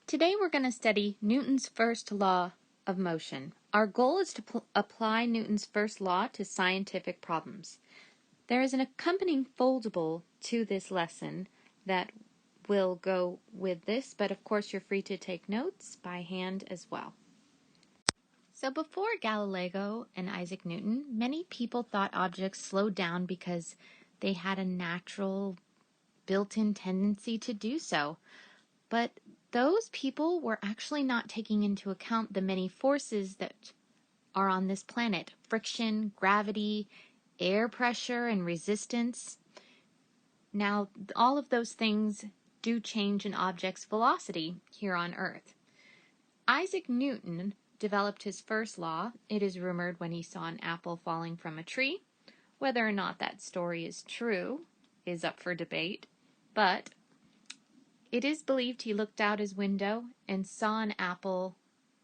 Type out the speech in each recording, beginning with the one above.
Today we're going to study Newton's first law of motion. Our goal is to apply Newton's first law to scientific problems. There is an accompanying foldable to this lesson that will go with this, but of course you're free to take notes by hand as well. So before Galileo and Isaac Newton, many people thought objects slowed down because they had a natural built-in tendency to do so. But those people were actually not taking into account the many forces that are on this planet: friction, gravity, air pressure, and resistance. Now, all of those things do change an object's velocity here on Earth. Isaac Newton developed his first law, it is rumored, when he saw an apple falling from a tree. Whether or not that story is true is up for debate, but it is believed he looked out his window and saw an apple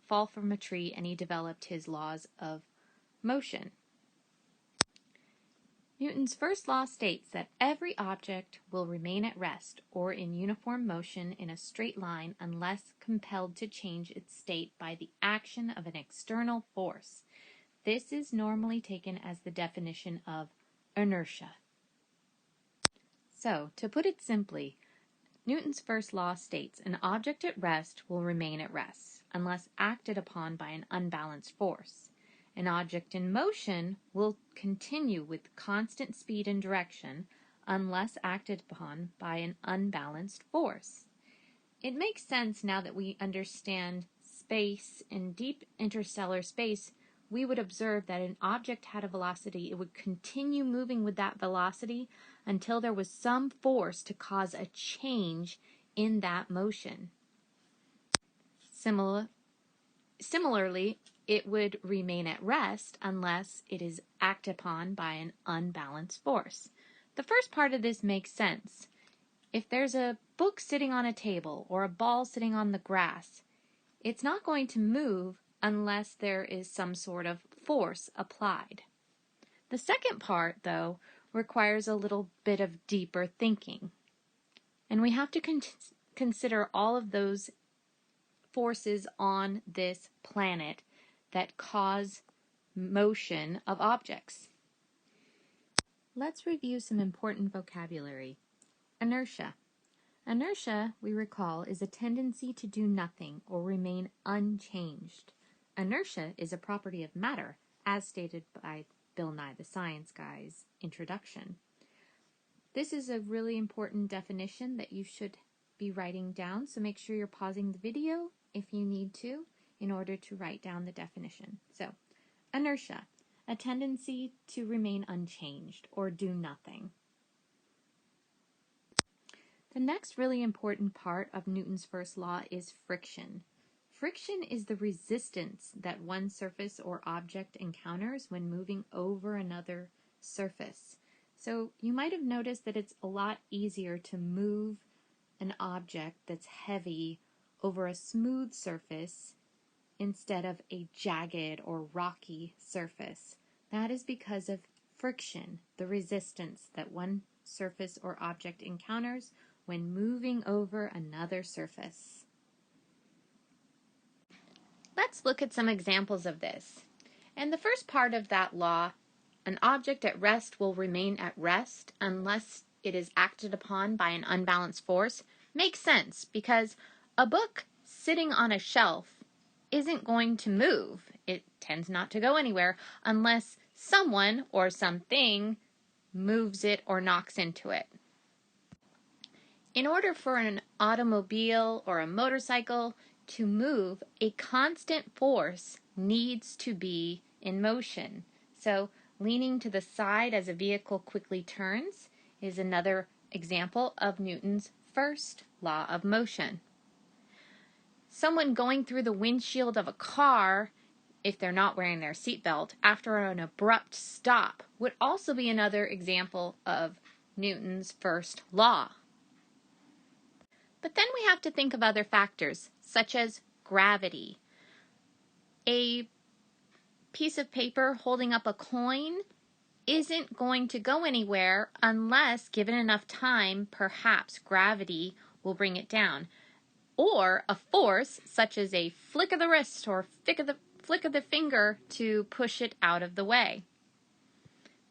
fall from a tree, and he developed his laws of motion. Newton's first law states that every object will remain at rest or in uniform motion in a straight line unless compelled to change its state by the action of an external force. This is normally taken as the definition of inertia. So, to put it simply, Newton's first law states an object at rest will remain at rest unless acted upon by an unbalanced force. An object in motion will continue with constant speed and direction unless acted upon by an unbalanced force. It makes sense now that we understand space. In deep interstellar space, we would observe that an object had a velocity. It would continue moving with that velocity until there was some force to cause a change in that motion. Similarly, it would remain at rest unless it is acted upon by an unbalanced force. The first part of this makes sense. If there's a book sitting on a table or a ball sitting on the grass, it's not going to move unless there is some sort of force applied. The second part, though, requires a little bit of deeper thinking. And we have to consider all of those forces on this planet that cause motion of objects. Let's review some important vocabulary. Inertia. Inertia, we recall, is a tendency to do nothing or remain unchanged. Inertia is a property of matter, as stated by Bill Nye the Science Guy's introduction. This is a really important definition that you should be writing down, so make sure you're pausing the video if you need to in order to write down the definition. So, inertia, a tendency to remain unchanged or do nothing. The next really important part of Newton's first law is friction. Friction is the resistance that one surface or object encounters when moving over another surface. So you might have noticed that it's a lot easier to move an object that's heavy over a smooth surface instead of a jagged or rocky surface. That is because of friction, the resistance that one surface or object encounters when moving over another surface. Let's look at some examples of this. In the first part of that law, an object at rest will remain at rest unless it is acted upon by an unbalanced force. Makes sense because a book sitting on a shelf isn't going to move. It tends not to go anywhere unless someone or something moves it or knocks into it. In order for an automobile or a motorcycle to move, a constant force needs to be in motion. So, leaning to the side as a vehicle quickly turns is another example of Newton's first law of motion. Someone going through the windshield of a car, if they're not wearing their seatbelt, after an abrupt stop, would also be another example of Newton's first law. But then we have to think of other factors, such as gravity. A piece of paper holding up a coin isn't going to go anywhere unless, given enough time, perhaps gravity will bring it down. or a force such as a flick of the wrist or flick of the finger to push it out of the way.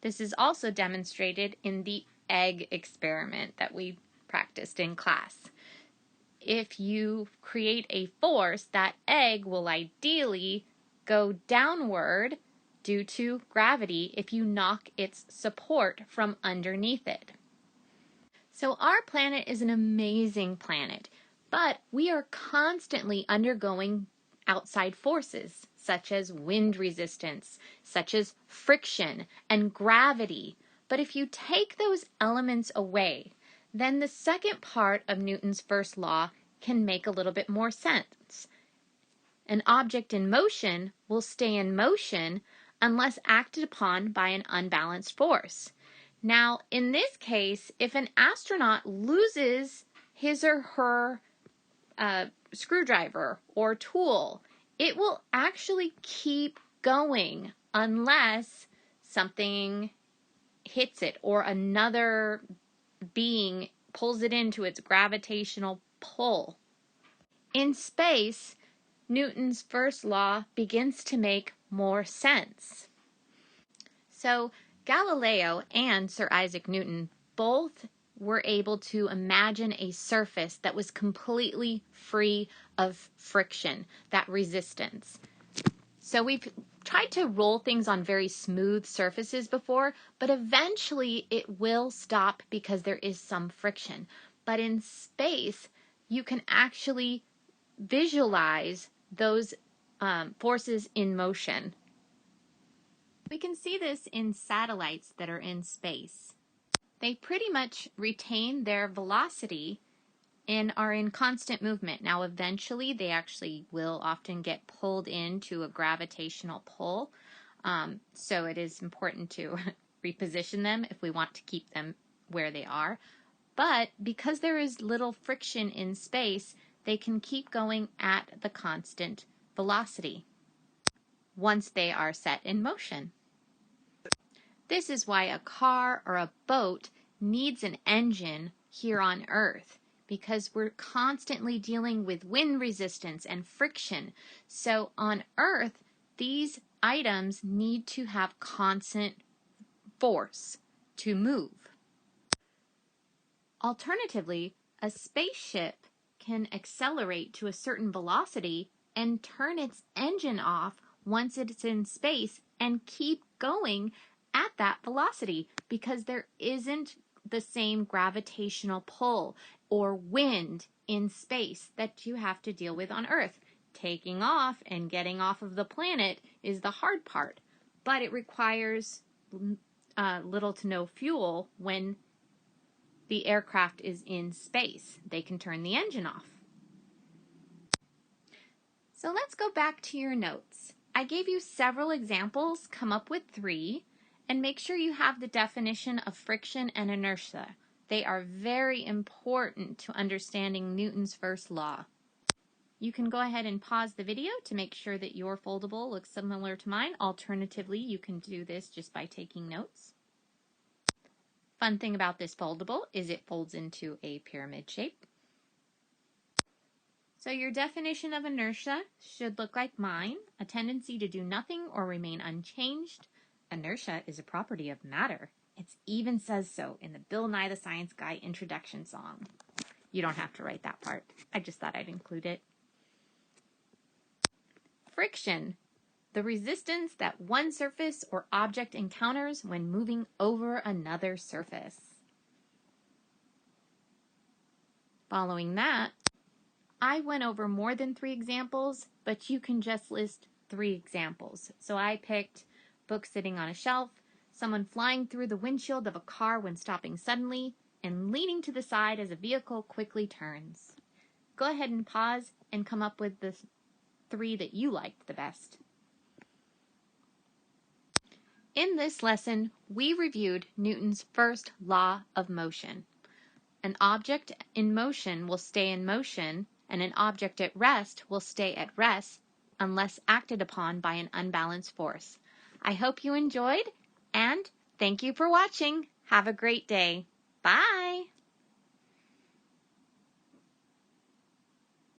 This is also demonstrated in the egg experiment that we practiced in class. If you create a force, that egg will ideally go downward due to gravity if you knock its support from underneath it. So our planet is an amazing planet, but we are constantly undergoing outside forces, such as wind resistance, such as friction and gravity. But if you take those elements away, then the second part of Newton's first law can make a little bit more sense. An object in motion will stay in motion unless acted upon by an unbalanced force. Now, in this case, if an astronaut loses his or her screwdriver or tool, it will actually keep going unless something hits it or another being pulls it into its gravitational pull. In space, Newton's first law begins to make more sense. So Galileo and Sir Isaac Newton both were able to imagine a surface that was completely free of friction, that resistance. So we've tried to roll things on very smooth surfaces before, but eventually it will stop because there is some friction. But in space, you can actually visualize those forces in motion. We can see this in satellites that are in space. They pretty much retain their velocity and are in constant movement. Now, eventually, they actually will often get pulled into a gravitational pull. So it is important to reposition them if we want to keep them where they are. But because there is little friction in space, they can keep going at the constant velocity once they are set in motion. This is why a car or a boat needs an engine here on Earth, because we're constantly dealing with wind resistance and friction. So on Earth, these items need to have constant force to move. Alternatively, a spaceship can accelerate to a certain velocity and turn its engine off once it's in space and keep going at that velocity because there isn't the same gravitational pull or wind in space that you have to deal with on Earth. Taking off and getting off of the planet is the hard part, but it requires little to no fuel when the aircraft is in space. They can turn the engine off. So let's go back to your notes. I gave you several examples, come up with 3, and make sure you have the definition of friction and inertia. They are very important to understanding Newton's first law. You can go ahead and pause the video to make sure that your foldable looks similar to mine. Alternatively, you can do this just by taking notes. Fun thing about this foldable is it folds into a pyramid shape. So your definition of inertia should look like mine, a tendency to do nothing or remain unchanged. Inertia is a property of matter. It even says so in the Bill Nye the Science Guy introduction song. You don't have to write that part. I just thought I'd include it. Friction, the resistance that one surface or object encounters when moving over another surface. Following that, I went over more than 3 examples, but you can just list 3 examples. So I picked book sitting on a shelf, someone flying through the windshield of a car when stopping suddenly, and leaning to the side as a vehicle quickly turns. Go ahead and pause and come up with the 3 that you liked the best. In this lesson, we reviewed Newton's first law of motion. An object in motion will stay in motion, and an object at rest will stay at rest unless acted upon by an unbalanced force. I hope you enjoyed, and thank you for watching. Have a great day. Bye!